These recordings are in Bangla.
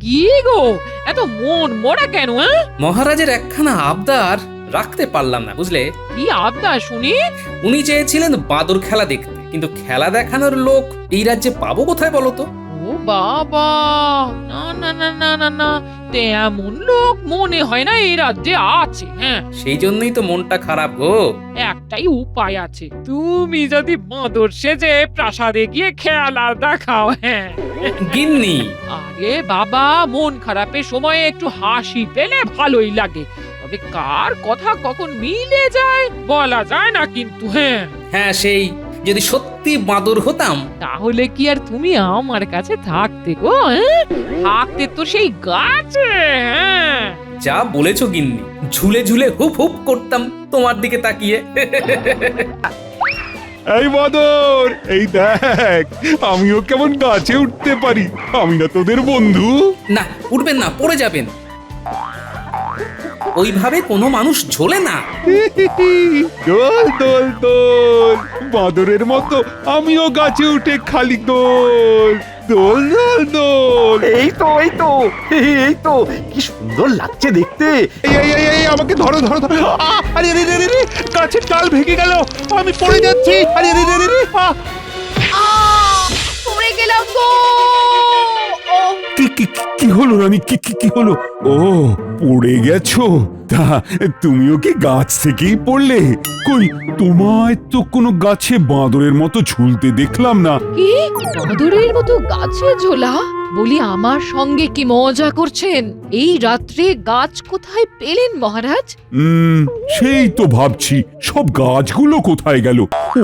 কি গো, এত মন মরা কেন? মহারাজের একখানা আবদার রাখতে পারলাম না, বুঝলে? কি আবদার শুনি? উনি চেয়েছিলেন বাদর খেলা দেখতে, কিন্তু খেলা দেখানোর লোক এই রাজ্যে পাবো কোথায় বলো তো? ও বাবা, না না না না না না, তেমন লোক মনে হয় না এই রাজ্যে আছে। হ্যাঁ, সেই জন্যই তো মনটা খারাপ গো। একটাই উপায় আছে, তুমি যদি বাঁদর সেজে প্রাসাদে গিয়ে খেলা দেখাও। হ্যাঁ গিন্নি, আরে বাবা, মন খারাপের সময় একটু হাসি পেলে ভালোই লাগে, তবে কার কথা কখন মিলে যায় বলা যায় না কিন্তু। হ্যাঁ, হ্যাঁ সেই যদি সত্যি বাদর হতাম, তাহলে কি আর তুমি আমার কাছে থাকতে গো? থাকতে তো সেই গাছে। হ্যাঁ, যা বলেছো গিন্নি, ঝুলে ঝুলে হুপ হুপ করতাম তোমার দিকে তাকিয়ে। এই বাদর, এই দেখ আমিও কেমন গাছে উঠতে পারি। আমি না তোদের বন্ধু? না, উঠবেন না, পড়ে যাবেন। ওইভাবে কোনো মানুষ ঝোলে না। দোল দোল দোল, বাদরের মতো আমিও গাছে উঠে খালি দোল দোল দোল দোল। এই তো কি সুন্দর লাগছে দেখতে। এই আমাকে ধরো ধরো ধরো। আরে রে রে রে, গাছের ডাল ভেঙে গেল, আমি পড়ে যাচ্ছি। আরে রে রে রে, পড়ে গেলাম গো। কি কি কি হলো রানী? কি কি কি হলো? ও, পড়ে গেছো? তা তুমিও কি গাছ থেকেই পড়লে? কই, তোমায় তো কোনো গাছে বাঁদরের মতো ঝুলতে দেখলাম না। কি বাঁদরের মতো গাছে ঝোলা? বলি, আমার সঙ্গে কি মজা করছেন? এই রাত্রে গাছ কোথায় পেলেন মহারাজ? সেই তো ভাবছি, সব গাছগুলো কোথায় গেল?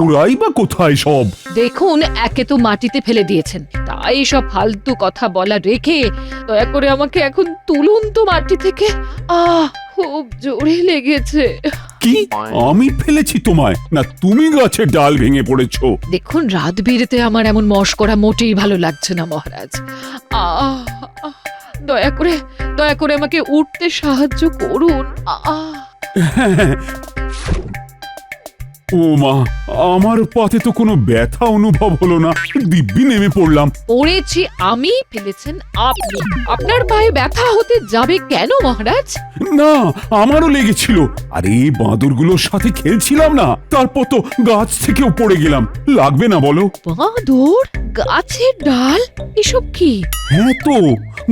ওরাই বা কোথায় সব? দেখুন, একে তো মাটিতে ফেলে দিয়েছেন, তাই সব ফালতু কথা বলা রেখে দয়া করে আমাকে এখন তুলুন তো মাটি থেকে। খুব জোরে লেগেছে। কি, আমি ফেলেছি তোমায়, না তুমি গাছের ডাল ভেঙে পড়েছো? দেখুন, রাত বিরেতে আমার এমন মশকরা মোটেই ভালো লাগছে না মহারাজ। দয়া করে আমাকে উঠতে সাহায্য করুন। ও মা, আমার পাতে তো কোনো ব্যথা অনুভব হলো না, দিব্যি নেমে পড়লাম। পড়েছি আমি, ফেলেছেন আপনি। আপনার পায়ে ব্যথা হতে যাবে কেন মহারাজ? না, আমারও লেগেছিল। আরে বাঁদরগুলোর সাথে খেলছিলাম না, তারপর তো গাছ থেকেও পড়ে গেলাম। লাগবে না বলো? বাঁদর, গাছের ডাল, এসব কি? হ্যাঁ তো,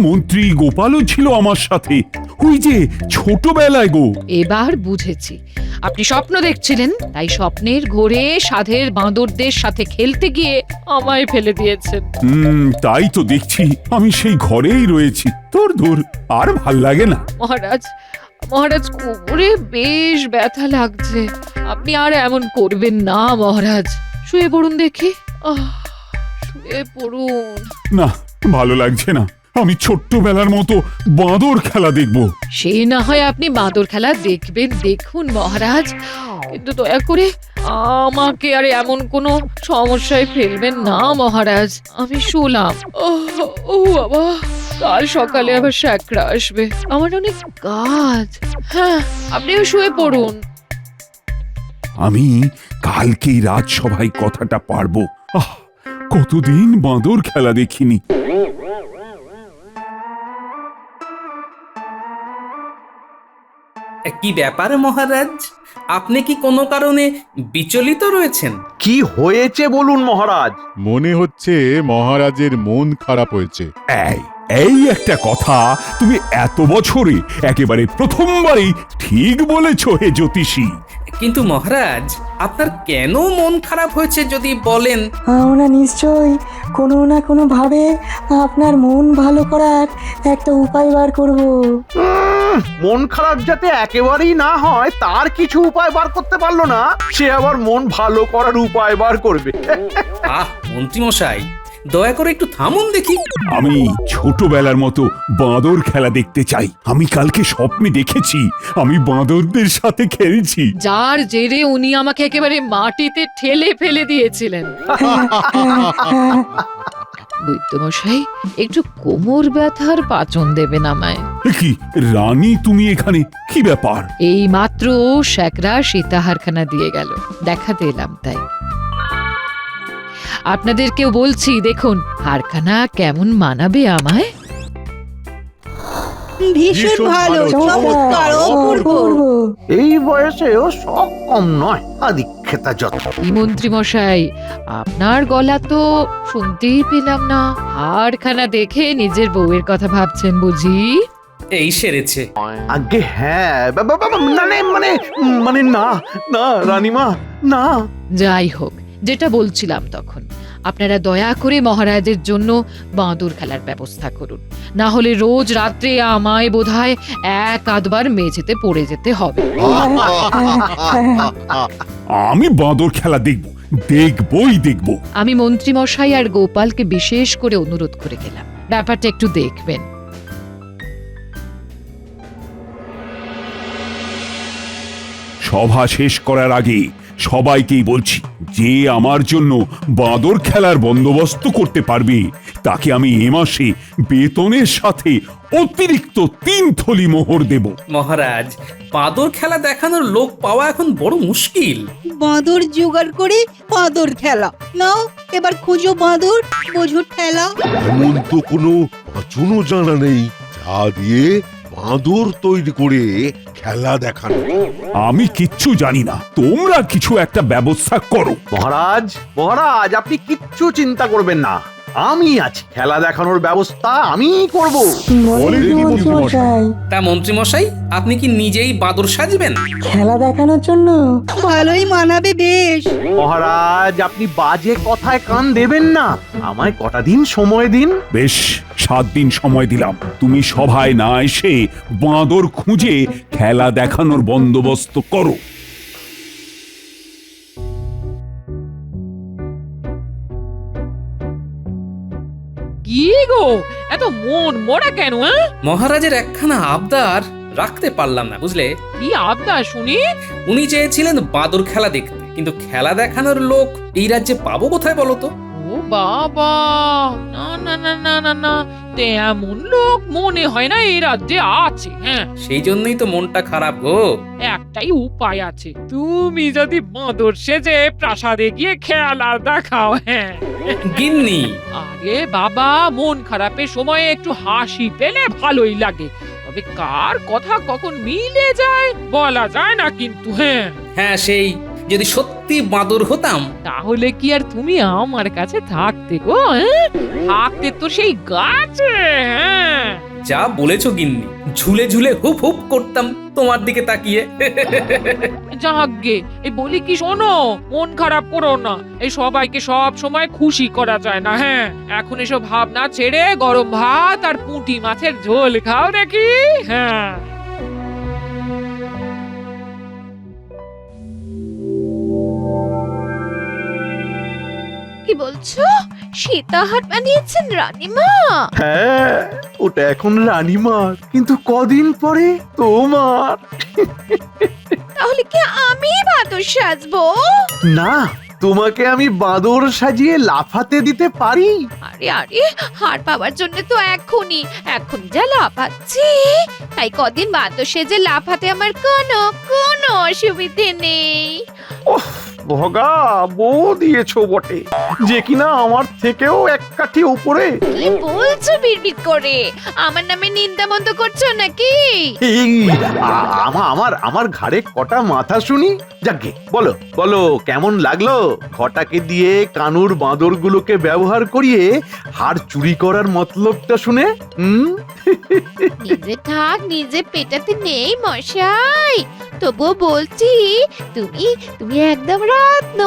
মন্ত্রী গোপালও ছিল আমার সাথে, ওই যে ছোটবেলায় গো। এবার বুঝেছি, আপনি স্বপ্ন দেখছিলেন, তাই স্বপ্নের ঘোরে সাধের বাঁদরদের সাথে খেলতে গিয়ে আমায় ফেলে দিয়েছেন। তাই তো দেখছি, আমি সেই ঘরেই রয়েছি। তোর ধর, আর ভাল লাগে না। মহারাজ কোমরে বেশ ব্যথা লাগছে, আপনি আর এমন করবেন না মহারাজ। শুয়ে পড়ুন দেখি। শুয়ে পড়ুন। না, ভালো লাগছে না, আমি ছোট্টবেলার মতো বাঁদর খেলা দেখবো। সে না হয় আপনি বাঁদর খেলা দেখবেন, দেখুন মহারাজ, কিন্তু দয়া করে আমাকে আর এমন কোনো সমস্যায় ফেলবেন না মহারাজ। আমি শুলাম। ও বাবা, কাল সকালে আবার শ্যাকরা আসবে, আমার অনেক কাজ। হ্যাঁ, আপনিও শুয়ে পড়ুন। আমি কালকেই রাজসভায় কথাটা পারবো। কতদিন বাঁদর খেলা দেখিনি। কি ব্যাপার মহারাজ, আপনি কি কোনো কারণে বিচলিত রয়েছেন? কি হয়েছে বলুন মহারাজ। মনে হচ্ছে মহারাজের মন খারাপ হয়েছে। এই একটা কথা তুমি এত বছরে একেবারে প্রথমবারই ঠিক বলেছো হে জ্যোতিষী। কিন্তু মহারাজ, আপনার কেন মন খারাপ হয়েছে যদি বলেন? আমরা নিশ্চয়ই কোনো না কোনো ভাবে আপনার মন ভালো করার একটা উপায় বার করব। মন খারাপ যাতে একেবারেই না হয় তার কিছু উপায় বার করতে পারলো না, সে আবার মন ভালো করার উপায় বার করবে। মন্ত্রী মশাই, দয়া করে একটু থামুন দেখি। আমি ছোটবেলার মতো বাঁদর খেলা দেখতে চাই। আমি কালকে স্বপ্নে দেখেছি আমি বাঁদরদের সাথে খেলছি। যার জেরে উনি আমাকে একেবারে মাটিতে ঠেলে ফেলে দিয়েছিলেন। বৈদ্যমশাই, একটু কোমর ব্যথার পাচন দেবেন আমায়। কি রানী, তুমি এখানে? কি ব্যাপার? এই মাত্র শ্যাকরা সীতাহারখানা দিয়ে গেল, দেখাতে এলাম তাই। আপনাদেরকেও বলছি, দেখুন হারখানা কেমন মানাবে আমায়। ভীষণ ভালো, চমৎকার, অপূর্ব। অপূর্ব। এই বয়সেও শখ কম নয়, আদিক্ষেতা যত। কি মন্ত্রী মশাই, আপনার গলা তো শুনতেই পেলাম না। হাড়খানা দেখে নিজের বউয়ের কথা ভাবছেন বুঝি? এই সেরেছে। আগে হ্যাঁ, মানে মানে মানে না না রানীমা, না। যাই হোক, যেটা বলছিলাম তখন, আপনারা দয়া করে মহারাজের জন্য বাঁদর খেলার ব্যবস্থা করুন, না হলে রোজ রাত্রে আমায় বোধহয় এক আধবার মেঝেতে পড়ে যেতে হবে। আমি বাঁদর খেলা দেখব, দেখবই দেখব। আমি মন্ত্রী মশাই আর গোপালকে বিশেষ করে অনুরোধ করে গেলাম, ব্যাপারটা একটু দেখবেন। সভা শেষ করার আগে সবাইকেই বলছি, যে আমার জন্য বাঁদর খেলার বন্দোবস্ত করতে পারবে তাকে আমি এ মাসে বেতনের সাথে অতিরিক্ত 3 থলি মোহর দেব। মহারাজ, বাদর খেলা দেখানোর লোক পাওয়া এখন বড় মুশকিল। বাঁদর জোগাড় করে বাঁদর খেলা নাও, এবার খুঁজো বাঁদর, বোঝো ঠেলা। এমন তো কোনো পাঁচুনো জানা নেই যা দিয়ে বাঁদর তৈরি করে খেলা দেখানো। আমি কিচ্ছু জানি না, তোমরা কিছু একটা ব্যবস্থা করো। মহারাজ, মহারাজ, আপনি কিচ্ছু চিন্তা করবেন না, আমি আছি। খেলা দেখানোর ব্যবস্থা আমি করব। বলেন কি মন্ত্রী মশাই, তা মন্ত্রীমশাই, আপনি কি নিজেই বাদর সাজবেন? খেলা দেখানোর জন্য ভালোই মানাবে বেশ। মহারাজ, আপনি বাজে কথায় কান দেবেন না, আমায় কটা দিন সময় দিন। বেশ, 7 দিন সময় দিলাম। তুমি সভায় না এসে বাঁদর খুঁজে খেলা দেখানোর বন্দোবস্ত করো। কি গো, এত মন মরা কেন? মহারাজের একখানা আবদার রাখতে পারলাম না, বুঝলে? কি আবদার শুনি? উনি চেয়েছিলেন বাদর খেলা দেখতে, কিন্তু খেলা দেখানোর লোক এই রাজ্যে পাবো কোথায় বলো তো? ও বাবা, না না না না না না, তেমন লোক মনে হয় না এই রাজ্যে আছে। হ্যাঁ, সেই জন্যই তো মনটা খারাপ গো। একটাই উপায় আছে, তুমি যদি বাঁদর সেজে প্রাসাদে গিয়ে খেলা দেখাও। হ্যাঁ, গিন্নি, আরে বাবা, মন খারাপের সময়ে একটু হাসি পেলে ভালোই লাগে, তবে কার কথা কখন মিলে যায় বলা যায় না কিন্তু। হ্যাঁ, হ্যাঁ, সেই যদি সত্যি বাদর হতাম তাহলে কি আর তুমি আমার কাছে থাকতে গো? হ্যাঁ? থাকতে তো সেই গাছে। হ্যাঁ, যা বলেছো গিন্নি, ঝুলে ঝুলে হুপ হুপ করতাম তোমার দিকে তাকিয়ে। যাগ্গে, এই বলি কি শোনো, মন খারাপ করো না, এই সবাইকে সব সময় খুশি করা যায় না। হ্যাঁ, এখন এসব ভাবনা ছেড়ে গরম ভাত আর পুঁটি মাছের ঝোল খাও দেখি। হ্যাঁ, কি বলছো? সীতাহার বানিয়েছেন রানীমা? হ্যাঁ, ওটা এখন রানীমার, কিন্তু কদিন পরে তোমার। তাহলে কি আমি বাদর সাজবো? না, তোমাকে আমি বাঁদর সাজিয়ে লাফাতে দিতে পারি। আরে আরে, হার পাওয়ার জন্য তো এখনই যা লাফাচ্ছি, তাই কদিন বাদর সেজে লাফাতে আমার কোনো অসুবিধে নেই। ওহ, ভগা বউ দিয়েছো বটে, যে কিনা আমার থেকেও এক কাঠি উপরে। কি বলছো বিড়বিড় করে? আমার নামে নিন্দা মন্দ করছো নাকি? এই, আমার ঘাড়ে কটা মাথা শুনি। যাকে বলো বলো, কেমন লাগলো ঘটাকে দিয়ে কানুর বাঁদরগুলোকে ব্যবহার করিয়ে হাড় চুরি করার মতলবটা শুনে? নিজে থাক নিজে পেটাতে নেই মশাই, তবুও বলছি তুমি একদম রত্ন।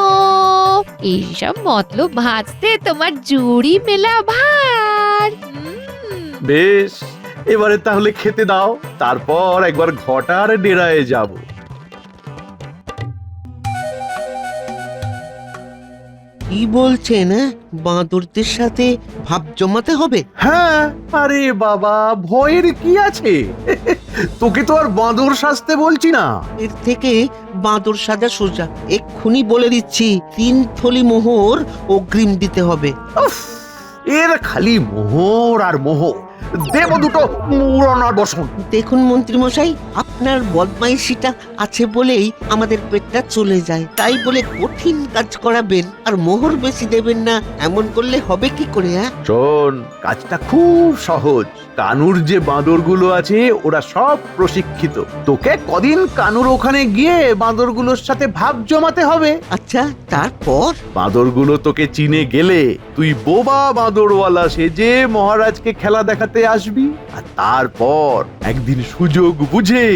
এইসব মতলব ভাজতে তোমার জুড়ি মেলা ভার। বেশ, এবারে তাহলে খেতে দাও, তারপর একবার ঘটার ডেরায় যাব। কি বলছেন? বাঁদরদের সাথে ভাব জমাতে হবে? হ্যাঁ, আরে বাবা, ভয়ের কি আছে? তোকে তো আর বাঁদর সাজতে বলছি না। এর থেকে বাঁদর সাজা সোজা। এক্ষুনি বলে দিচ্ছি, 3 থলি মোহর অগ্রিম দিতে হবে। উফ, এর খালি মোহর আর মোহর। দেব দুটো মুরনার বসন। দেখুন মন্ত্রী মশাই, আপনার বদমাইশিটা আছে বলেই আমাদের পেটটা চলে যায়। তাই বলে কঠিন কাজ করাবেন আর মোহর বেশি দেবেন না, এমন করলে হবে কি করে? শোন, কাজটা খুব সহজ। কানুর যে বাঁদরগুলো আছে ওরা সব প্রশিক্ষিত। তোকে কদিন কানুর ওখানে গিয়ে বাঁদরগুলোর সাথে ভাব জমাতে হবে। আচ্ছা, তারপর? বাঁদরগুলো তোকে চিনে গেলে তুই বোবা বাঁদরওয়ালা সেজে মহারাজকে খেলা দেখাতে আসবি। আর তারপর একদিন সুযোগ বুঝে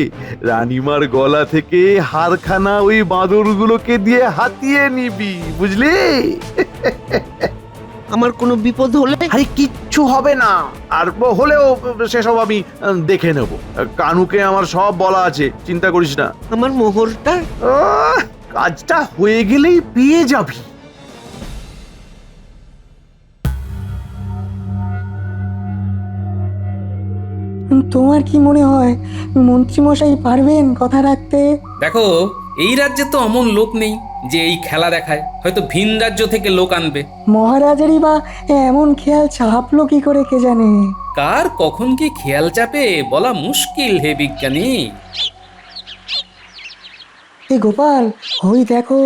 রানীমার গলা থেকে হারখানা ওই বাঁদরগুলোকে দিয়ে হাতিয়ে নিবি, বুঝলি? আমার কোনো বিপদ হলে? আরে কিচ্ছু হবে না, আর হলেও সেসব আমি দেখে নেব। কানুকে আমার সব বলা আছে, চিন্তা করিস না। আমার মোহরটা? কাজটা হয়ে গেলেই পেয়ে যাবি। তোমার কি মনে হয় মন্ত্রীমশাই পারবেন কথা রাখতে? দেখো, এই রাজ্যে তো অমন লোক নেই যে এই খেলা দেখায়। হয়তো ভিন রাজ্য থেকে লোক আনবে। মহারাজেরই বা এমন খেয়াল চাপলো কি করে কে জানে? কার কখন কি খেয়াল চাপে বলা মুশকিল হে বিজ্ঞানী। এ গোপাল, ওই দেখো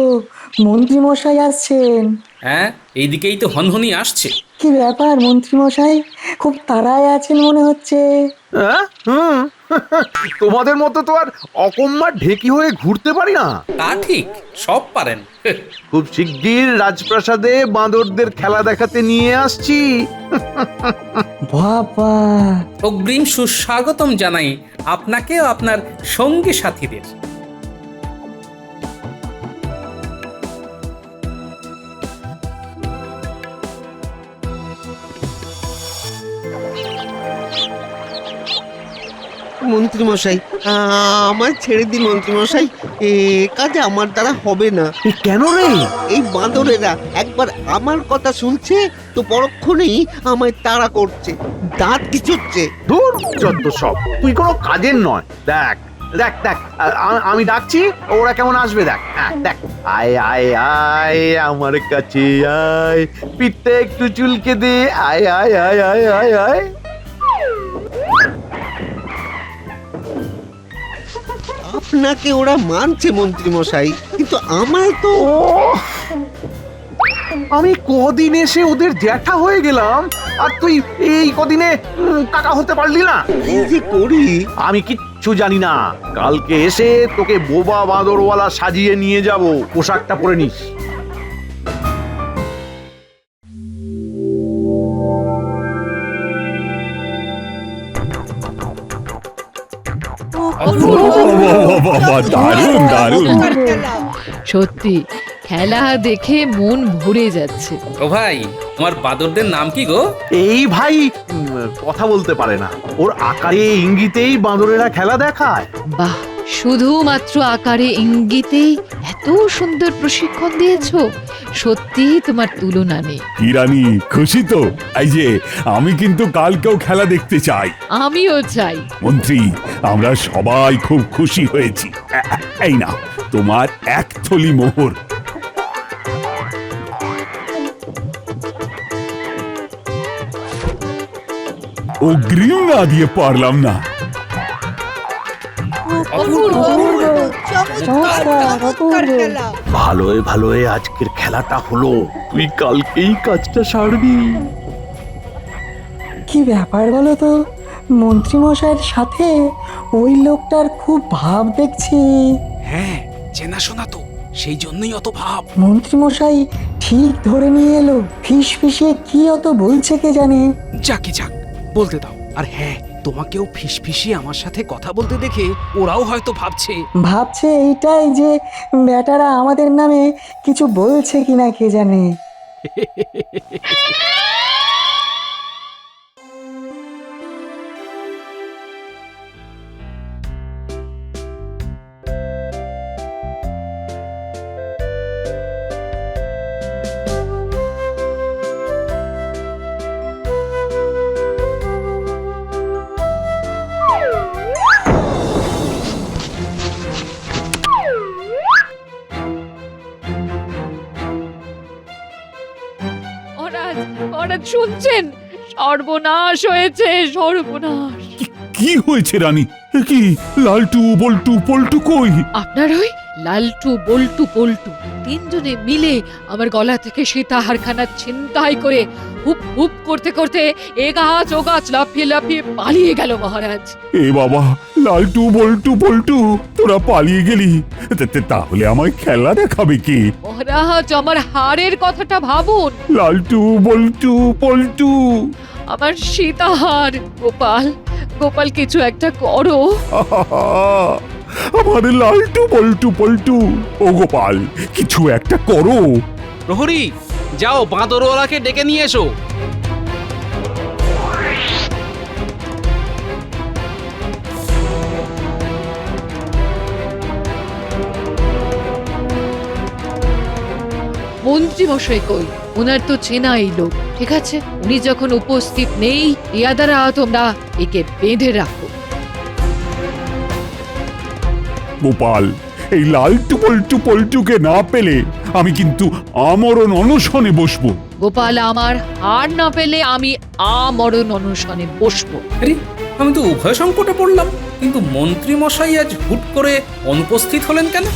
মন্ত্রীমশাই আসছেন। হ্যাঁ, এইদিকেই তো হনহনি আসছে। কি ব্যাপার মন্ত্রীমশাই, খুব তাড়ায় আছেন মনে হচ্ছে। তোমাদের মতো তো আর অকম্মা ঢেকি হয়ে ঘুরতে পারি না। তা ঠিক, সব পারেন। খুব শিগগির রাজপ্রাসাদে বাঁদরদের খেলা দেখাতে নিয়ে আসছি। বাবা, অগ্রিম সুস্বাগতম জানাই আপনাকে ও আপনার সঙ্গী সাথীদের। মন্ত্রী মশাই, আমার ছেড়ে দিন মন্ত্রী মশাই, এ কাজে আমার দ্বারা হবে না। কেন রে? এই বাঁদরেরা একবার আমার কথা শুনছে তো পরক্ষণেই আমায় তাড়া করছে, দাঁত খিচুচ্ছে। দূর যত সব, তুই কোনো কাজের নয়। দেখ দেখ দেখ, আমি ডাকছি, ওরা কেমন আসবে দেখ। দেখ, আয় আয় আয় আমার কাছে আয়, পিঠটা একটু চুলকে দে, আয় আয় আয় আয় আয় আয়। আপনাকে ওরা মানছে মন্ত্রী মশাই, কিন্তু আমায় তো। আমি কদিন এসে ওদের জ্যাঠা হয়ে গেলাম, আর তুই এই কদিনে কাকা হতে পারলি না। কি যে করি আমি কিচ্ছু জানি না। কালকে এসে তোকে বোবা বাঁদরওয়ালা সাজিয়ে নিয়ে যাব, পোশাকটা পরে নিস। বাবা, দারুণ দারুণ। সত্যি খেলা দেখে মন ভরে যাচ্ছে। ও ভাই, তোমার বাদরদের নাম কি গো? এই ভাই কথা বলতে পারে না, ওর আকারে ইঙ্গিতেই বাঁদরেরা খেলা দেখায়। বাহ, শুধুমাত্র আকারে ইঙ্গিতেই এত সুন্দর প্রশিক্ষণ দিয়েছো, সত্যি তোমার তুলনা নেই। কি রানী, খুশি তো? এই যে আমি কিন্তু কালকেও খেলা দেখতে চাই। আমিও চাই। মন্ত্রী, আমরা সবাই খুব খুশি হয়েছি। এই না তোমার এক থলি মোহর। অগ্রিম না দিয়ে পারলাম না। ভালোই ভালোই আজকের খেলাটা হলো, তুই কালকেই কাজটা সারবি। কি ব্যাপার বলো তো, মন্ত্রীমশাইয়ের সাথে ওই লোকটার খুব ভাব দেখছি। হ্যাঁ, চেনাশোনা তো, সেই জন্যই অত ভাব। মন্ত্রীমশাই ঠিক ধরে নিয়ে এলো, ফিস ফিসিয়ে কি অত বলছে কে জানে। যাকে যাক, বলতে দাও। আর হ্যাঁ, তোমাকেও ফিসফিসিয়ে আমার সাথে কথা বলতে দেখে ওরাও হয়তো ভাবছে এইটাই যে বেটারা আমাদের নামে কিছু বলছে কিনা কে জানে। ওরা শুনছেন, সর্বনাশ হয়েছে, সর্বনাশ। কি হয়েছে রানী? এ কি লালটু বল্টু পল্টু কই? আপনার ওই লালটু বল্টু পল্টু তিনজনে মিলে আমার গলা থেকে সীতাহারখানা ছিনতাই করে হুপ হুপ করতে করতে এ গাছ ও গাছ লাফিয়ে লাফিয়ে পালিয়ে গেল মহারাজ। এ বাবা, লালটু বল্টু পল্টু তোরা পালিয়ে গেলি? তাহলে আমায় খেলা দেখাবে কি? মহারাজ, আমার হারের কথাটা ভাবুন। লালটু বল্টু পল্টু। আমার সীতাহার। গোপাল, গোপাল কিছু একটা করো। আমার লালটু বল্টু পল্টু। ও গোপাল, কিছু একটা করো। প্রহরী, যাও বাঁদরওয়ালাকে ডেকে নিয়ে এসো। মন্ত্রী মশাই কই? ওনার তো চেনাই লোক। ঠিক আছে, উনি যখন উপস্থিত নেই, ইয়াদারা তোমরা একে বেঁধে রাখো। গোপাল, এই লালটু বল্টু পল্টুকে না পেলে আমি কিন্তু আমরণ অনশনে বসবো। গোপাল, আমার হার না পেলে আমি আমরণ অনশনে বসবো। আরে, আমি তো উভয় সংকটে পড়লাম। কিন্তু মন্ত্রী মশাই আজ হুট করে অনুপস্থিত হলেন কেন?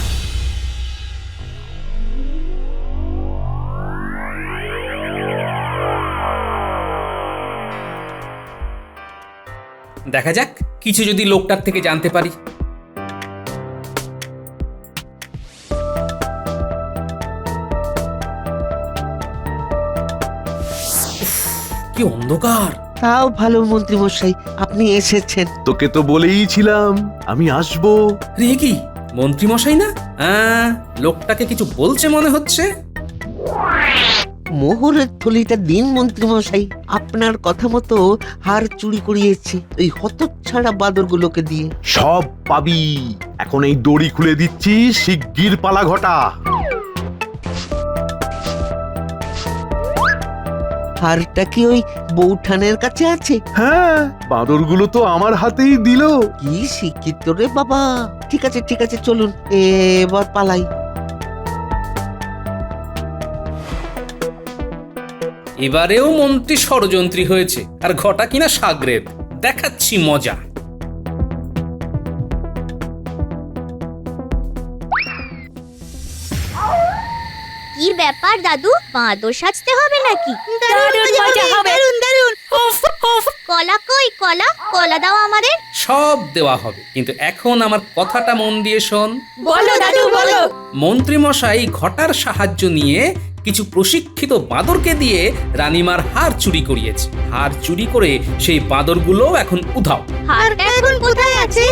দেখা যাক, কিছু যদি লোকটার থেকে জানতে পারি। কি অন্ধকার! তাও ভালো মন্ত্রী মশাই আপনি এসেছেন। তোকে তো বলেইছিলাম আমি আসবো। রে কি মন্ত্রী মশাই না? লোকটাকে কিছু বলছে মনে হচ্ছে। মোহরের থলিটা দিন মন্ত্রী মশাই, আপনার কথা মতো হার চুরি করিয়েছি ওই হতচ্ছাড়া বাদরগুলোকে দিয়ে। সব পাবি। এখন এই দড়ি খুলে দিচ্ছি, শিগগির পালা ঘটা। হারটা কি ওই বৌঠানের কাছে আছে? হ্যাঁ, বাঁদরগুলো তো আমার হাতেই দিল। কি শিক্ষিত রে বাবা। ঠিক আছে ঠিক আছে, চলুন এবার পালাই। এবারেও মন্ত্রী ষড়যন্ত্রী হয়েছে, আর ঘটা কিনা সাগরেদ। দেখাচ্ছি মজা। কি ব্যাপার দাদু, বাঁদর সাজতে হবে নাকি? কলা কই? কলা কলা দাও আমাদের। সব দেওয়া হবে, কিন্তু এখন আমার কথাটা মন দিয়ে শোন। বলো দাদু বলো। মন্ত্রী মশাই ঘটার সাহায্য নিয়ে কিছু প্রশিক্ষিত বাঁদরকে দিয়ে রানীমার হার চুরি করিয়েছে। হার চুরি করে সেই বাঁদরগুলো এখন উধাও। হারটা এখন কোথায় আছে?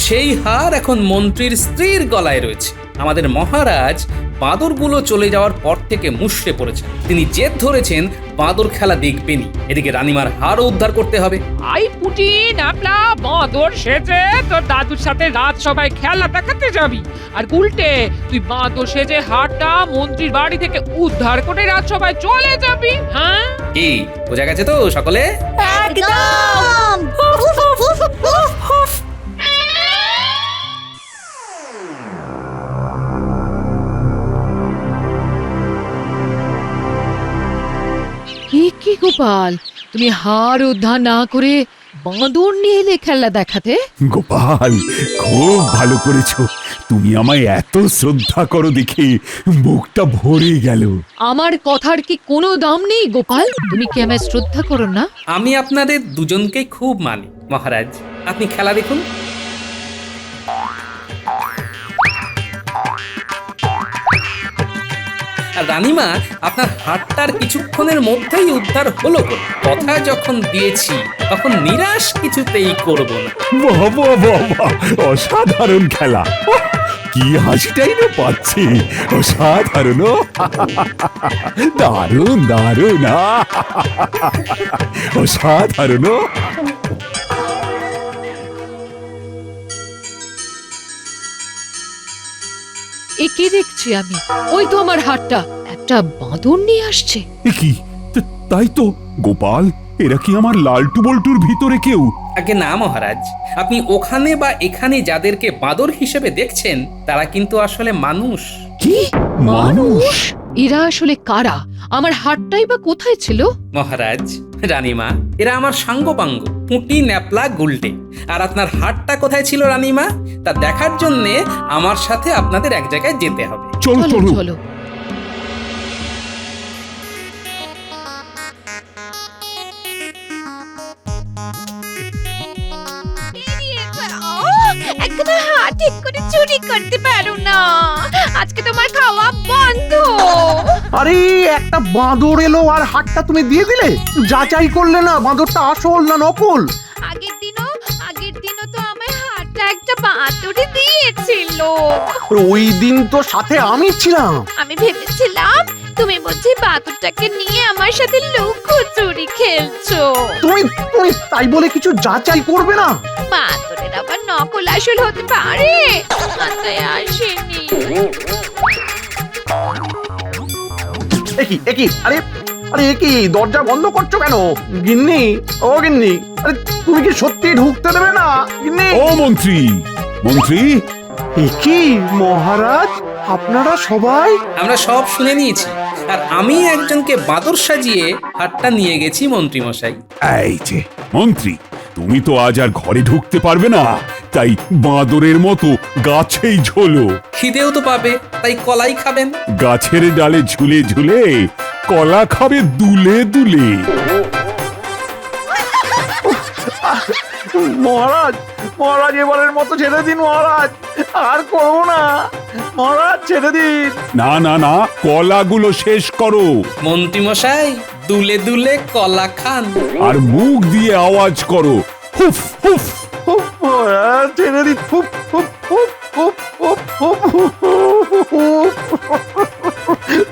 সেই হার এখন মন্ত্রীর স্ত্রীর গলায় রয়েছে। আমাদের মহারাজ বাঁদরগুলো চলে যাওয়ার পর থেকে মুষড়ে পড়েছেন। তিনি জেদ ধরেছেন বাঁদর খেলা দেখবেনই। এদিকে রানীমার হারও উদ্ধার করতে হবে। আই পুটি নাপলা বাঁদর সেজে তোর দাদুর সাথে রাত সবাই খেলা দেখাতে যাবি, আর উল্টে তুই বাঁদর সেজে হারটা মন্ত্রীর বাড়ি থেকে উদ্ধার করে রাত সবাই চলে যাবি। হ্যাঁ, কি বোঝা গেছে তো সকলে? একদম। কি গোপাল, তুমি হার উদ্ধার না করে বাঁদর নিয়ে এলে খেলা দেখাতে? গোপাল, খুব ভালো করেছো। তুমি আমায় এত শ্রদ্ধা করো দেখে বুকটা ভরে গেল। আমার কথার কি কোনো দাম নেই গোপাল? তুমি কি আমায় শ্রদ্ধা করো না? আমি আপনাদের দুজনকেই খুব মানি মহারাজ। আপনি খেলা দেখুন। আর রানীমা, আপনার হাটটার কিছুক্ষণের মধ্যেই উদ্ধার হলো। কথা যখন দিয়েছি তখন নিরাশ কিছুতেই করব না। বাবা বাবা, অসাধারণ খেলা। কি হাসিটাই না পাচ্ছি। অসাধারণ, দারুণ দারুণ, অসাধারণ। একে দেখছি আমি, ওই তো আমার হাটটা একটা বাঁদর নিয়ে আসছে। এ কি, তাই তো গোপাল, এরা কি আমার লালটু বল্টুর ভিতরে কেউ? আগে না মহারাজ, আপনি ওখানে বা এখানে যাদেরকে বাঁদর হিসেবে দেখছেন তারা কিন্তু আসলে মানুষ। কি মানুষ? এরা আসলে কারা? আমার হাতটাই বা কোথায় ছিল? মহারাজ, রানীমা, এরা আমার সাঙ্গপাঙ্গ, পুঁটি, ন্যাপলা, গুলটে। আর আপনার হাটটা কোথায় ছিল রানীমা, তা দেখার জন্যে আমার সাথে আপনাদের এক জায়গায় যেতে হবে। চলো চলো চলো। একদম হাত ঠিক করে চুরি করতে পারো না, আজকে তোমার খাওয়া বন্ধ। আরে একটা বাঁদর এলো আর হাটটা তুমি দিয়ে দিলে, যাচাই করলে না বাঁদরটা আসল না নকল? আগের দিনও তো আমার হাতটা একটা বাঁদরে দিয়েছিল। ওই দিন তো সাথে আমি ছিলাম। আমি ভেবেছিলাম তুমি বুঝি বাদুরটাকে নিয়ে আমার সাথে লুকোচুরি খেলছো। তুমি তুমি তাই বলে কিছু যাচাই করবে না? বাদুরের আবার নকল আসল হতে পারে, মাথায় আসেনি। একই আরে আরে একই, দরজা বন্ধ করছো কেন? গিন্নি, ও গিন্নি, আরে তুমি কি সত্যি ঢুকতে দেবে না গিন্নি? ও মন্ত্রী, মন্ত্রী, একই মহারাজ, আপনারা সবাই? আমরা সব শুনে নিয়েছি, আর আমি একজনকে বাদর সাজিয়ে হাটটা নিয়ে গেছি মন্ত্রী মশাই। এই যে মন্ত্রী, তুমি তো আজ আর ঘরে ঢুকতে পারবে না, তাই বাঁদরের মতো গাছেই ঝোলো। খিদেও তো পাবে, তাই কলাই খাবেন। গাছের ডালে ঝুলে ঝুলে কলা খাবে দুলে দুলে। মহারাজ, মহারাজ এবারের মতো ছেড়ে দিন মহারাজ, আর করবো না মহারাজ, ছেড়ে দিন। না না না, কলাগুলো শেষ করো। মন্ত্রী মশাই, দুলে দুলে কলা খান। আর মুখ দিয়ে আওয়াজ করো, হুফ হুফ। হুপ, মহারাজ ছেড়ে দিন। হুপ হুপ হুপ হুপ হুপ হুপ হুপ হুপ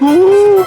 হুপ।